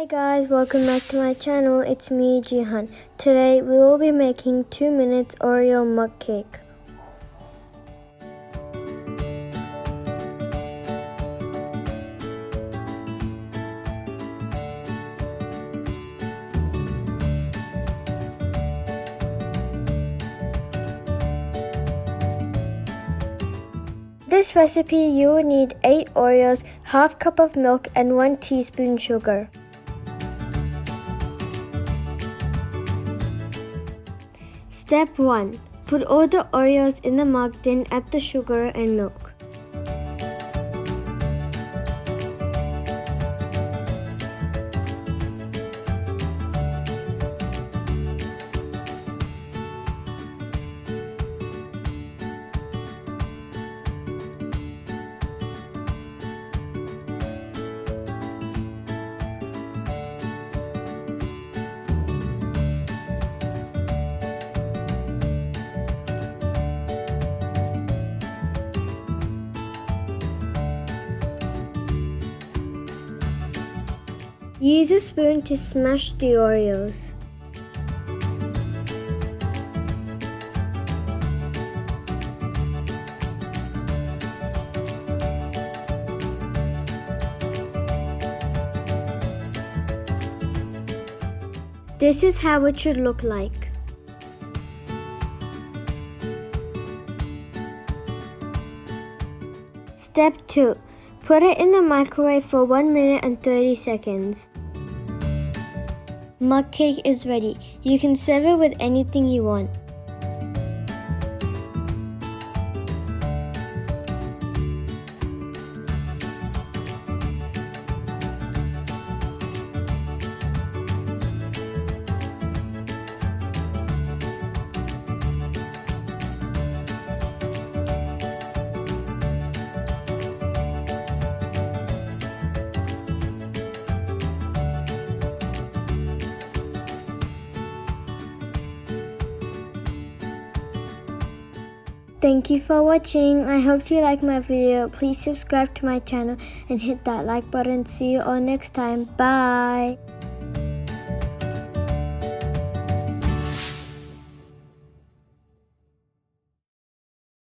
Hi guys, welcome back to my channel. It's me, Jihan. Today we will be making 2 minutes Oreo mug cake. This recipe you will need 8 Oreos, half cup of milk and 1 teaspoon sugar. Step 1. Put all the Oreos in the mug, then add the sugar and milk. Use a spoon to smash the Oreos. This is how it should look like. Step 2. Put it in the microwave for 1 minute and 30 seconds. Mug cake is ready. You can serve it with anything you want. Thank you for watching. I hope you like my video. Please subscribe to my channel and hit that like button. See you all next time. Bye.